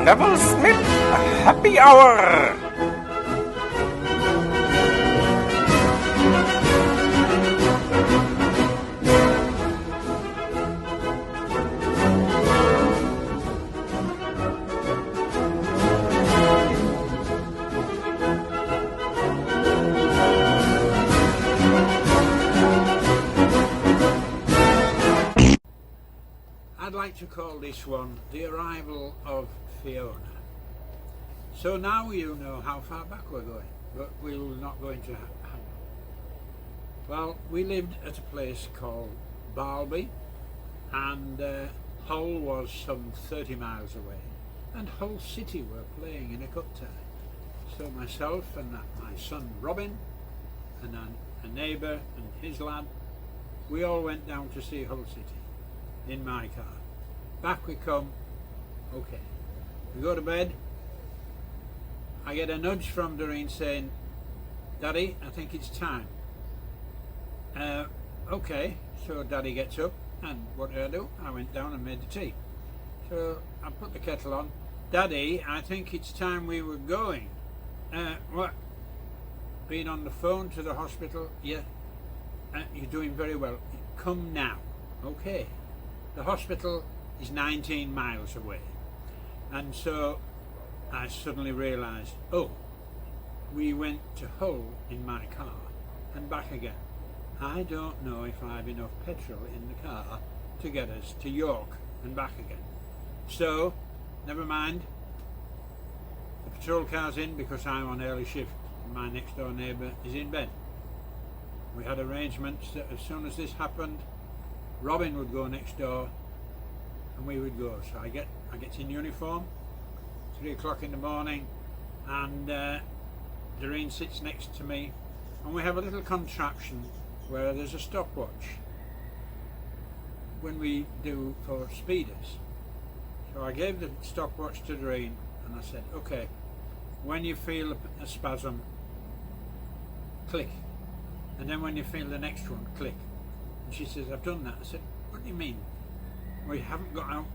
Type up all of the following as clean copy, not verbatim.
Devil Smith Happy Hour. I'd like to call this one The Arrival of Fiona. So now you know how far back we're going, but we're not going to have. Well, we lived at a place called Barlby, and Hull was some 30 miles away, and Hull City were playing in a cup tie. So myself and my son Robin, and a neighbour and his lad, we all went down to see Hull City in my car. Back we come. Okay, we go to bed. I get a nudge from Doreen saying, "Daddy, I think it's time." Okay, so Daddy gets up, and what do? I went down and made the tea. So I put the kettle on. "Daddy, I think it's time we were going." What? Been on the phone to the hospital? Yeah. You're doing very well. Come now. Okay. The hospital is 19 miles away, and so I suddenly realised, oh, we went to Hull in my car and back again. I don't know if I have enough petrol in the car to get us to York and back again. So never mind, the patrol car's in because I'm on early shift and my next door neighbour is in bed. We had arrangements that as soon as this happened, Robin would go next door and we would go. So I get in uniform, 3 o'clock in the morning, and Doreen sits next to me, and we have a little contraption where there's a stopwatch when we do for speeders. So I gave the stopwatch to Doreen and I said, okay, when you feel a spasm, click, and then when you feel the next one, click. And she says, I've done that. I said, what do you mean? We haven't got out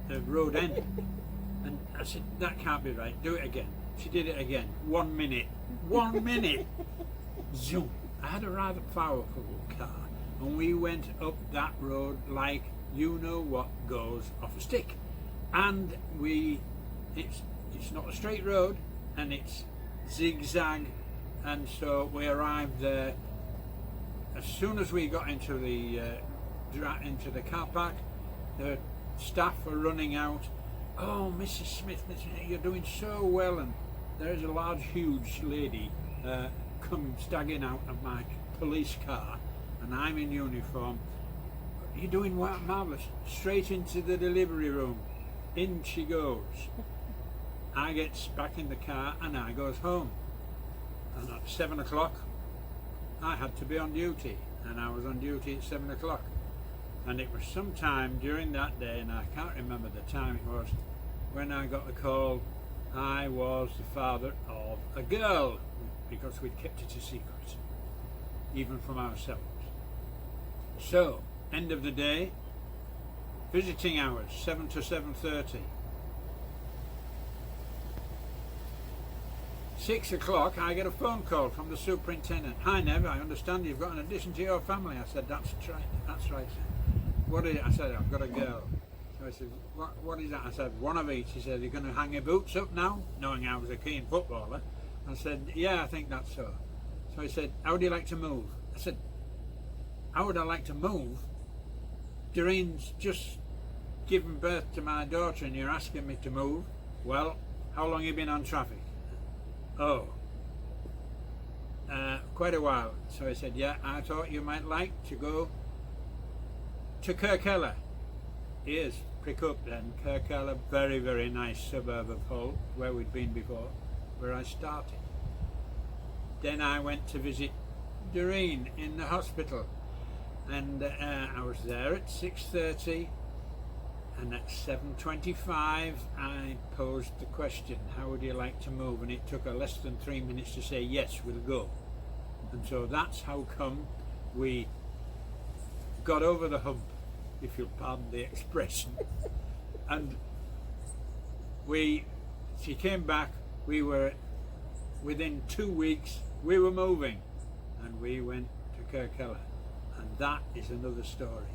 the road end. And I said, that can't be right, do it again. She did it again. 1 minute. 1 minute. Zoom. I had a rather powerful car, and we went up that road like you know what goes off a stick. And it's not a straight road, and it's zigzag, and so we arrived there. As soon as we got into the car park, the staff were running out. Oh, Mrs. Smith, you're doing so well, and there's a large, huge lady come staggering out of my police car, and I'm in uniform. You're doing marvellous. Straight into the delivery room. In she goes. I get back in the car and I goes home. And at 7 o'clock, I had to be on duty, and I was on duty at 7 o'clock. And it was sometime during that day, and I can't remember the time it was, when I got the call I was the father of a girl, because we'd kept it a secret, even from ourselves. So, end of the day, visiting hours, 7 to 7:30. 6 o'clock, I get a phone call from the superintendent. Hi Nev, I understand you've got an addition to your family. I said, that's right. What is it? I said, I've got a girl. So I said, what is that? I said, one of each. He said, you're going to hang your boots up now? Knowing I was a keen footballer. I said, yeah, I think that's so. So he said, how would you like to move? I said, how would I like to move? Doreen's just given birth to my daughter and you're asking me to move? Well, how long have you been on traffic? Oh, quite a while. So I said, yeah, I thought you might like to go to Kirkella. Here's, pick up then, Kirkella, very, very nice suburb of Hull, where we'd been before, where I started. Then I went to visit Doreen in the hospital, and I was there at 6:30, and at 7:25 I posed the question, how would you like to move? And it took her less than 3 minutes to say, yes, we'll go. And so that's how come we got over the hump, if you'll pardon the expression. And we she came back. We were within 2 weeks. We were moving, and we went to Kirkella, and that is another story.